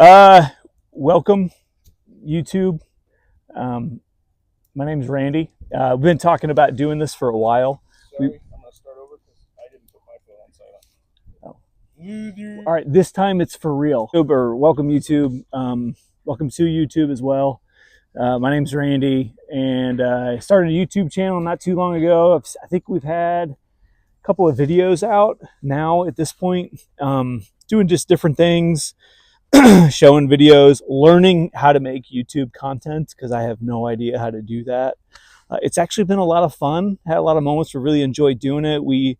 Uh, Welcome, YouTube. Um, my name's Randy. We've been talking about doing this for a while. Sorry, I'm gonna start over because I didn't put my phone on silent. All right, this time it's for real. Or welcome, YouTube. Welcome to YouTube as well. My name's Randy, and I started a YouTube channel not too long ago. I think we've had a couple of videos out now at this point, doing just different things. Showing videos, learning how to make YouTube content because I have no idea how to do that. It's actually been a lot of fun. Had a lot of moments where really enjoyed doing it. We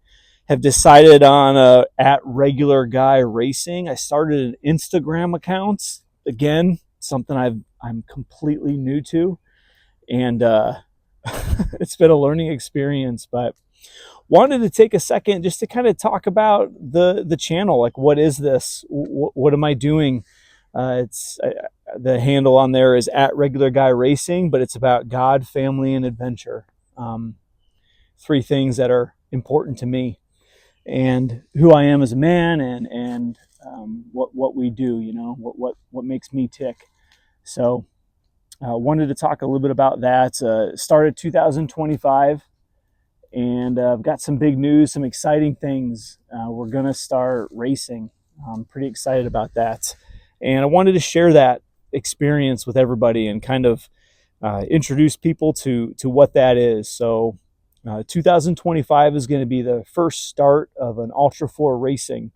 have decided on at Regular Guy Racing. I started an Instagram account. Again, something I'm completely new to, and it's been a learning experience. But wanted to take a second just to kind of talk about the channel. Like, what is this? What am I doing? It's The handle on there is at Regular Guy Racing, but it's about God, family, and adventure. Um, Three things that are important to me, and who I am as a man, and what we do. You know, what makes me tick. So, wanted to talk a little bit about that. Started 2025. And I've got some big news, some exciting things. We're going to start racing. I'm pretty excited about that. And I wanted to share that experience with everybody and kind of introduce people to what that is. So 2025 is going to be the first start of an Ultra 4 racing,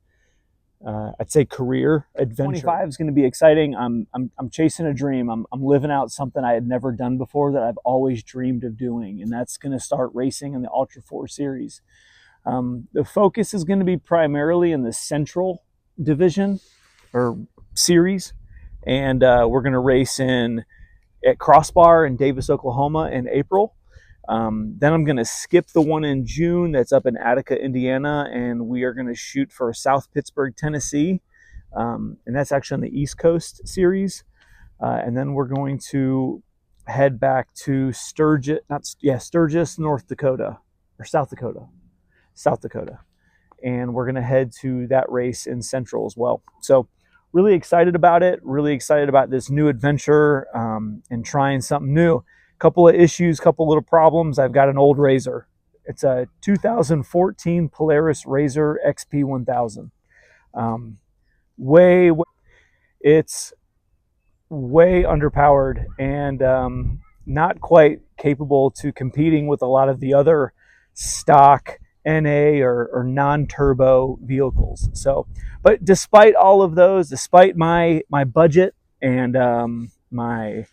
I'd say, career adventure. 25 is going to be exciting. I'm chasing a dream. I'm living out something I had never done before that I've always dreamed of doing, and that's going to start racing in the Ultra 4 series. The focus is going to be primarily in the Central Division or series, and we're going to race at Crossbar in Davis, Oklahoma in April. Then I'm going to skip the one in June that's up in Attica, Indiana, and we are going to shoot for South Pittsburgh, Tennessee. And that's actually on the East Coast series. And then we're going to head back to Sturgis, North Dakota, or South Dakota. And we're going to head to that race in Central as well. So really excited about it, really excited about this new adventure, and trying something new. Couple of issues, couple little problems. I've got an old Razor. It's a 2014 Polaris Razor XP 1000. It's way underpowered and not quite capable to competing with a lot of the other stock NA or non-turbo vehicles. So, but despite all of those, despite my budget and my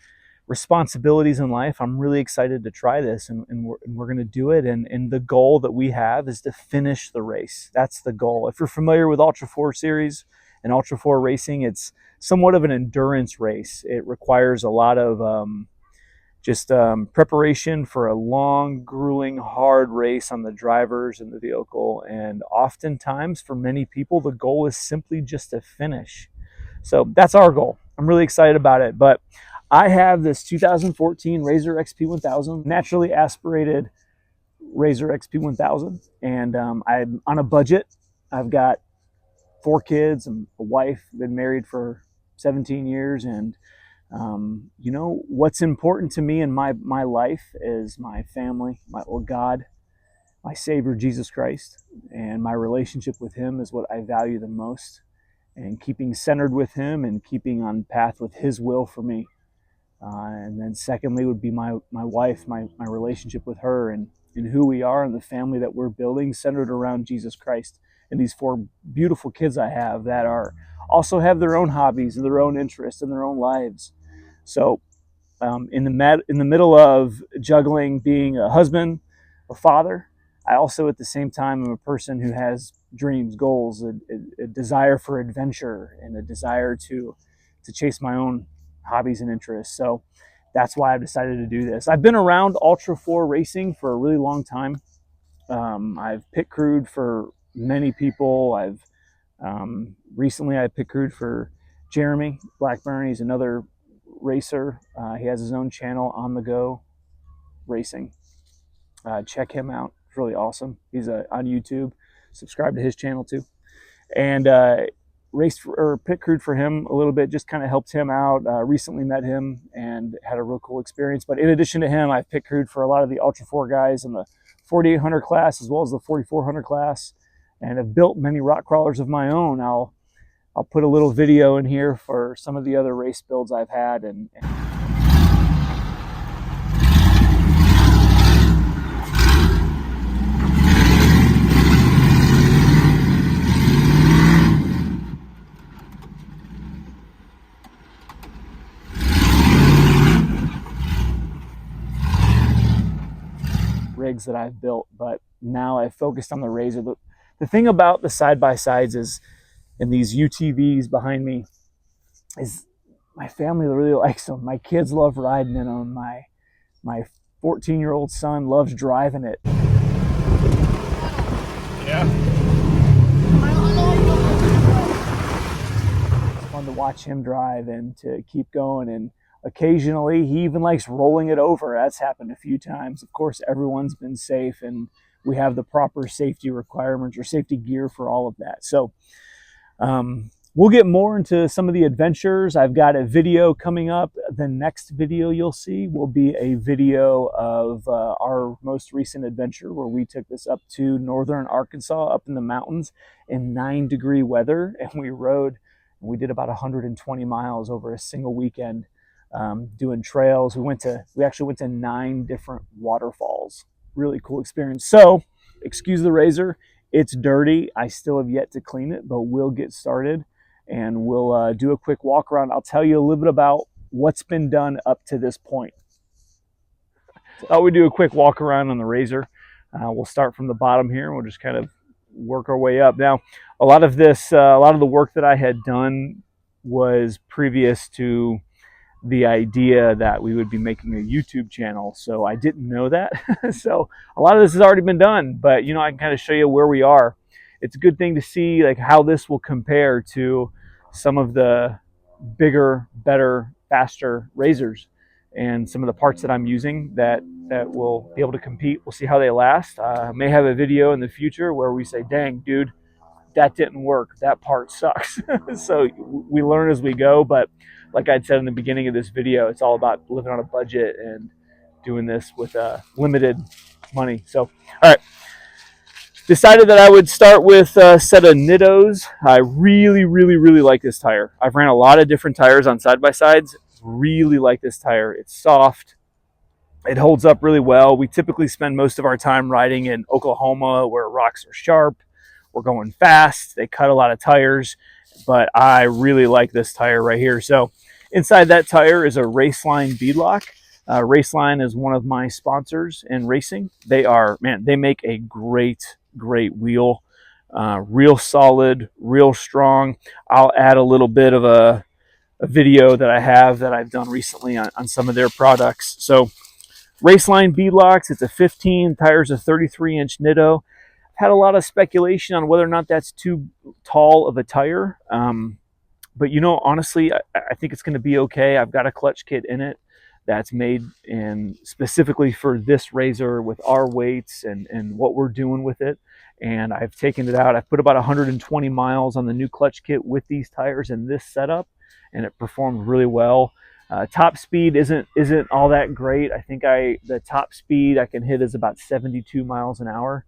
responsibilities in life, I'm really excited to try this, and we're going to do it. And the goal that we have is to finish the race. That's the goal. If you're familiar with Ultra 4 series and Ultra 4 racing, it's somewhat of an endurance race. It requires a lot of preparation for a long, grueling, hard race on the drivers and the vehicle. And oftentimes, for many people, the goal is simply just to finish. So that's our goal. I'm really excited about it. But I have this 2014 Razor XP 1000, naturally aspirated Razor XP 1000, and I'm on a budget. I've got 4 kids and a wife. Been married for 17 years, and what's important to me in my life is my family, God, my Savior Jesus Christ, and my relationship with Him is what I value the most. And keeping centered with Him and keeping on path with His will for me. And then secondly would be my wife, my relationship with her, and who we are and the family that we're building centered around Jesus Christ. And these 4 beautiful kids I have that are also have their own hobbies and their own interests and their own lives. So in the middle of juggling being a husband, a father, I also at the same time am a person who has dreams, goals, a desire for adventure, and a desire to chase my own hobbies and interests. So that's why I've decided to do this. I've been around Ultra 4 racing for a really long time. I've pit crewed for many people. Recently I pit crewed for Jeremy Blackburn. He's another racer. He has his own channel, On the Go Racing. Check him out. It's really awesome. He's on YouTube. Subscribe to his channel too. And raced or pit crewed for him a little bit, just kind of helped him out. Recently met him and had a real cool experience. But in addition to him, I've pit crewed for a lot of the Ultra 4 guys in the 4800 class as well as the 4400 class, and have built many rock crawlers of my own. I'll put a little video in here for some of the other race builds I've had. And rigs that I've built, but now I've focused on the RZR. The thing about the side-by-sides is, and these UTVs behind me, is my family really likes them. My kids love riding in them. My 14-year-old son loves driving it. Yeah. It's fun to watch him drive and to keep going, and occasionally he even likes rolling it over. That's happened a few times. Of course, everyone's been safe and we have the proper safety requirements or safety gear for all of that. So we'll get more into some of the adventures. I've got a video coming up. The next video you'll see will be a video of our most recent adventure, where we took this up to northern Arkansas, up in the mountains in 9-degree weather, and we rode, and we did about 120 miles over a single weekend, doing trails. We actually went to 9 different waterfalls. Really cool experience. So excuse the RZR, it's dirty. I still have yet to clean it, but we'll get started and we'll do a quick walk around. I'll tell you a little bit about what's been done up to this point. So I thought we'd do a quick walk around on the RZR. We'll start from the bottom here and we'll just kind of work our way up. Now, a lot of the work that I had done was previous to the idea that we would be making a YouTube channel. So I didn't know that. So a lot of this has already been done, but I can kind of show you where we are. It's a good thing to see like how this will compare to some of the bigger, better, faster RZRs, and some of the parts that I'm using that will be able to compete. We'll see how they last. I may have a video in the future where we say, dang, dude, that didn't work. That part sucks. So we learn as we go, but like I'd said in the beginning of this video, it's all about living on a budget and doing this with limited money. So, all right. Decided that I would start with a set of Nittos. I really, really, really like this tire. I've ran a lot of different tires on side-by-sides. Really like this tire. It's soft. It holds up really well. We typically spend most of our time riding in Oklahoma, where rocks are sharp. We're going fast. They cut a lot of tires, but I really like this tire right here. So inside that tire is a Raceline beadlock. Raceline is one of my sponsors in racing. They make a great wheel. Real solid, real strong. I'll add a little bit of a video that I have that I've done recently on some of their products. So Raceline beadlocks, it's a 15, tires a 33-inch Nitto. Had a lot of speculation on whether or not that's too tall of a tire. But honestly, I think it's going to be okay. I've got a clutch kit in it that's made specifically for this RZR with our weights and what we're doing with it. And I've taken it out. I've put about 120 miles on the new clutch kit with these tires in this setup, and it performed really well. Top speed isn't all that great. I think the top speed I can hit is about 72 miles an hour.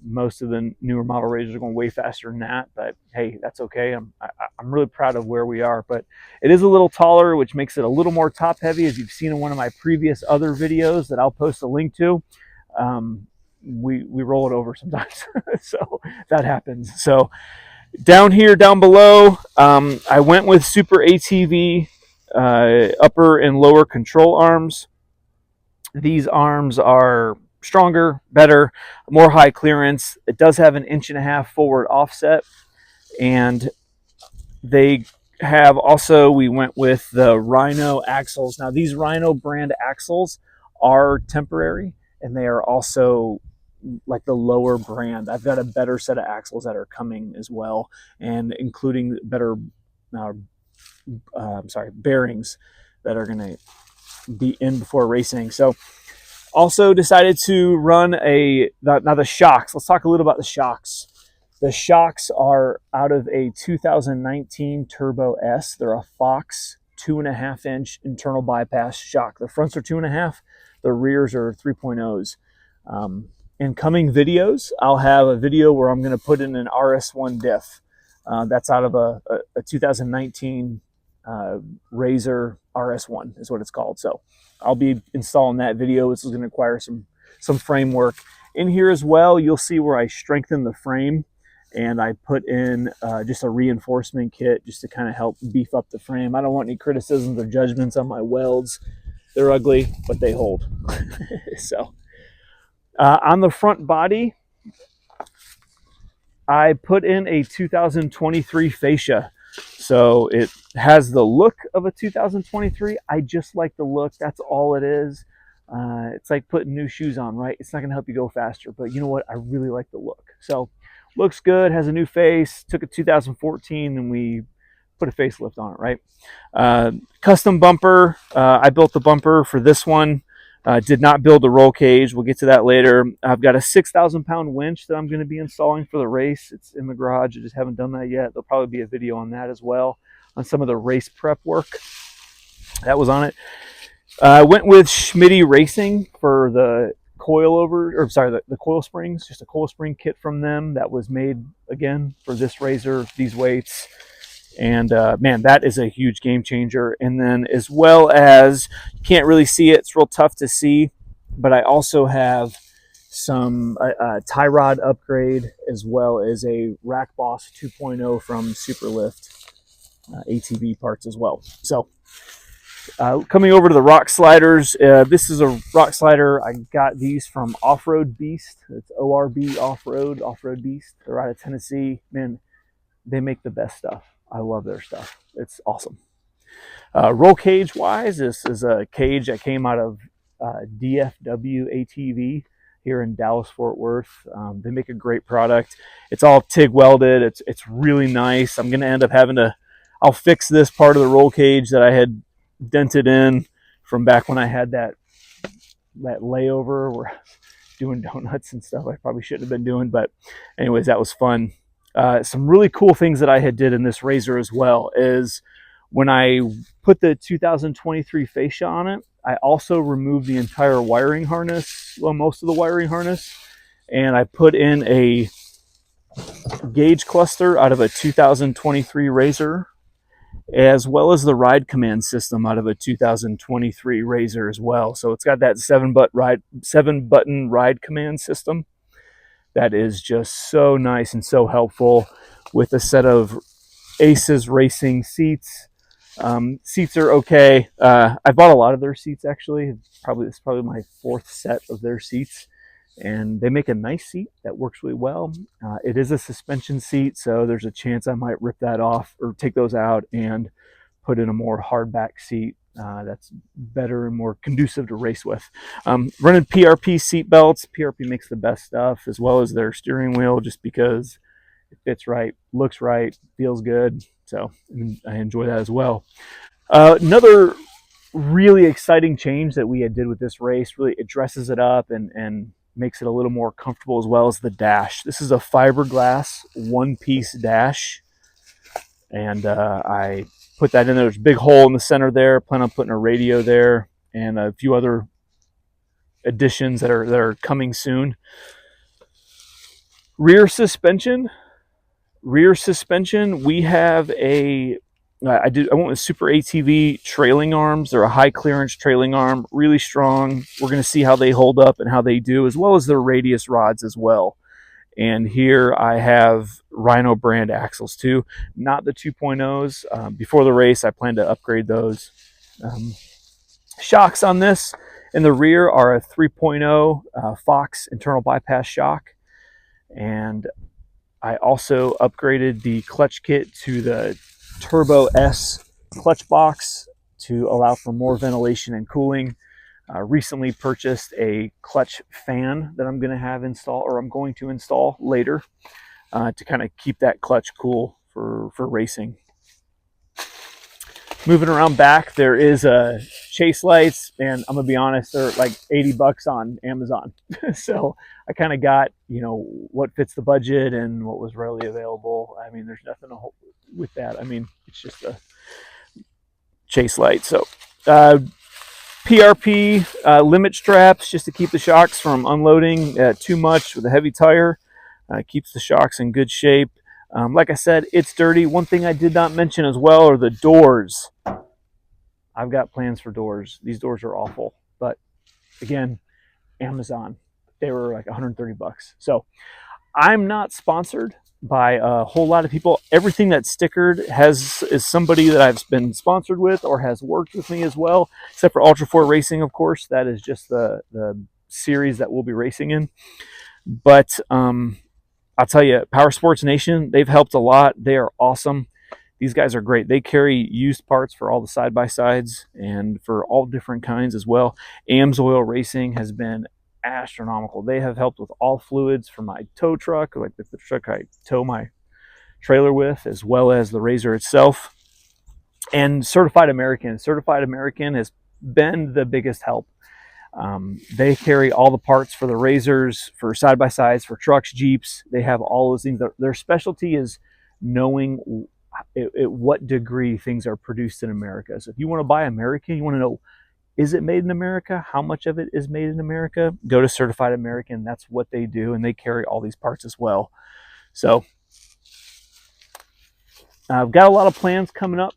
Most of the newer model RZRs are going way faster than that, but hey, that's okay. I'm really proud of where we are, but it is a little taller, which makes it a little more top heavy, as you've seen in one of my previous other videos that I'll post a link to. We roll it over sometimes, so that happens. So down below, I went with Super ATV upper and lower control arms. These arms are stronger, better, more high clearance. It does have an 1.5 inch forward offset, and they have also, we went with the Rhino axles. Now these Rhino brand axles are temporary, and they are also like the lower brand. I've got a better set of axles that are coming as well, and including better bearings that are going to be in before racing. So also decided to run now the shocks. Let's talk a little about the shocks. The shocks are out of a 2019 Turbo S. They're a Fox 2.5-inch internal bypass shock. The fronts are 2.5, the rears are 3.0s. In coming videos, I'll have a video where I'm going to put in an RS1 diff. That's out of a 2019 Razor RS1 is what it's called. So I'll be installing that video. This is going to require some framework. In here as well, you'll see where I strengthen the frame, and I put in just a reinforcement kit just to kind of help beef up the frame. I don't want any criticisms or judgments on my welds. They're ugly, but they hold. So on the front body, I put in a 2023 fascia. So it has the look of a 2023. I just like the look. That's all it is. It's like putting new shoes on, right? It's not going to help you go faster, but you know what? I really like the look. So looks good, has a new face. Took a 2014 and we put a facelift on it, right? Custom bumper. I built the bumper for this one. Did not build the roll cage. We'll get to that later. I've got a 6,000-pound winch that I'm going to be installing for the race. It's in the garage. I just haven't done that yet. There'll probably be a video on that as well, on some of the race prep work that was on it. I went with Schmitty Racing for the the coil springs, just a coil spring kit from them that was made again for this Razor, these weights. And man, that is a huge game changer. And then as well as, you can't really see it, it's real tough to see, but I also have some tie rod upgrade as well as a Rack Boss 2.0 from Superlift ATV parts as well. So coming over to the rock sliders, this is a rock slider. I got these from Off-Road Beast. It's ORB Off-Road Beast. They're out of Tennessee. Man, they make the best stuff. I love their stuff. It's awesome. Roll cage wise, this is a cage that came out of DFW ATV here in Dallas, Fort Worth. They make a great product. It's all TIG welded. It's really nice. I'm going to end up I'll fix this part of the roll cage that I had dented in from back when I had that layover where I was doing donuts and stuff I probably shouldn't have been doing. But anyways, that was fun. Some really cool things that I had did in this Razor as well is when I put the 2023 fascia on it, I also removed the entire wiring harness, well, most of the wiring harness, and I put in a gauge cluster out of a 2023 Razor, as well as the ride command system out of a 2023 Razor as well. So it's got that 7-button ride command system. That is just so nice and so helpful with a set of Aces Racing seats. Seats are okay. I bought a lot of their seats actually. It's probably my 4th set of their seats, and they make a nice seat that works really well. It is a suspension seat, so there's a chance I might rip that off or take those out and put in a more hardback seat. That's better and more conducive to race with. Running PRP seat belts. PRP makes the best stuff, as well as their steering wheel, just because it fits right, looks right, feels good. So I enjoy that as well. Another really exciting change that we did with this race, really it dresses it up and makes it a little more comfortable, as well as the dash. This is a fiberglass one-piece dash, and I put that in there. There's a big hole in the center there. Plan on putting a radio there and a few other additions that are coming soon. Rear suspension. We have I went with Super ATV trailing arms. They're a high clearance trailing arm, really strong. We're going to see how they hold up and how they do, as well as their radius rods as well. And here I have Rhino brand axles too, not the 2.0s. Before the race, I plan to upgrade those. Shocks on this in the rear are a 3.0 Fox internal bypass shock. And I also upgraded the clutch kit to the Turbo S clutch box to allow for more ventilation and cooling. Recently purchased a clutch fan that I'm going to install later to kind of keep that clutch cool for racing. Moving around back, there is chase lights, and I'm gonna be honest, they're like $80 on Amazon. So I kind of got, you know, what fits the budget and what was readily available. I mean, there's nothing to hold with that. I mean, it's just a chase light. So PRP limit straps just to keep the shocks from unloading too much with a heavy tire. Keeps the shocks in good shape. Like I said, it's dirty. One thing I did not mention as well are the doors. I've got plans for doors. These doors are awful, but again, Amazon, they were like $130. So I'm not sponsored by a whole lot of people. Everything that's stickered is somebody that I've been sponsored with or has worked with me as well, except for Ultra 4 Racing, of course. That is just the series that we'll be racing in. But I'll tell you, Power Sports Nation, they've helped a lot. They are awesome. These guys are great. They carry used parts for all the side-by-sides and for all different kinds as well. AMSOIL Racing has been astronomical. They have helped with all fluids for my tow truck, like the truck I tow my trailer with, as well as the RZR itself. And Certified American. Certified American has been the biggest help. They carry all the parts for the RZRs, for side-by-sides, for trucks, Jeeps. They have all those things. Their specialty is knowing at what degree things are produced in America. So if you want to buy American, you want to know, is it made in America? How much of it is made in America? Go to Certified American. That's what they do, and they carry all these parts as well. So I've got a lot of plans coming up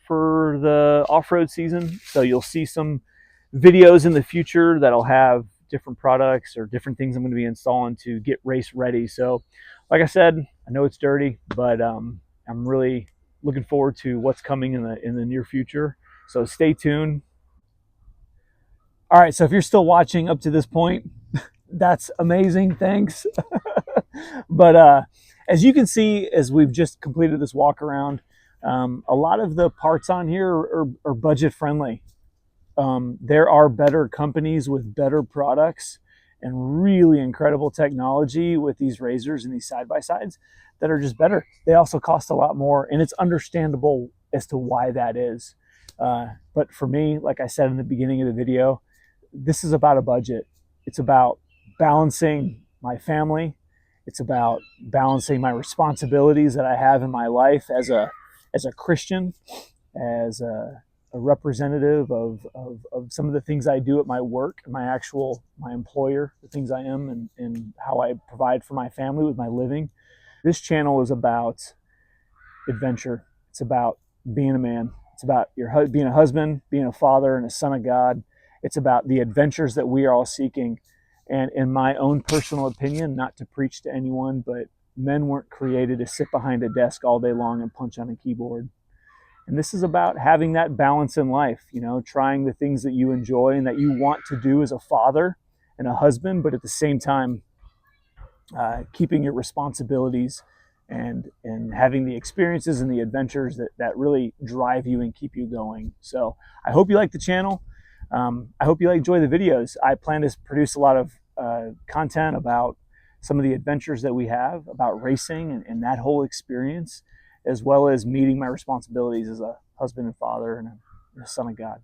for the off-road season. So you'll see some videos in the future that'll have different products or different things I'm going to be installing to get race ready. So like I said, I know it's dirty, but I'm really looking forward to what's coming in the near future. So stay tuned. All right, so if you're still watching up to this point, that's amazing. Thanks. But as you can see, as we've just completed this walk around, a lot of the parts on here are budget friendly. There are better companies with better products and really incredible technology with these RZRs and these side-by-sides that are just better. They also cost a lot more, and it's understandable as to why that is. But for me, like I said in the beginning of the video, this is about a budget. It's about balancing my family. It's about balancing my responsibilities that I have in my life as a Christian, as a representative of some of the things I do at my work, my employer, the things I am, and how I provide for my family with my living. This channel is about adventure. It's about being a man. It's about being a husband, being a father, and a son of God. It's about the adventures that we are all seeking. And in my own personal opinion, not to preach to anyone, but men weren't created to sit behind a desk all day long and punch on a keyboard. And this is about having that balance in life, you know, trying the things that you enjoy and that you want to do as a father and a husband, but at the same time, keeping your responsibilities and having the experiences and the adventures that really drive you and keep you going. So I hope you like the channel. I hope you enjoy the videos. I plan to produce a lot of content about some of the adventures that we have, about racing and that whole experience, as well as meeting my responsibilities as a husband and father and a son of God.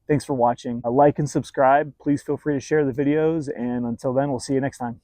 Thanks for watching. Like and subscribe. Please feel free to share the videos. And until then, we'll see you next time.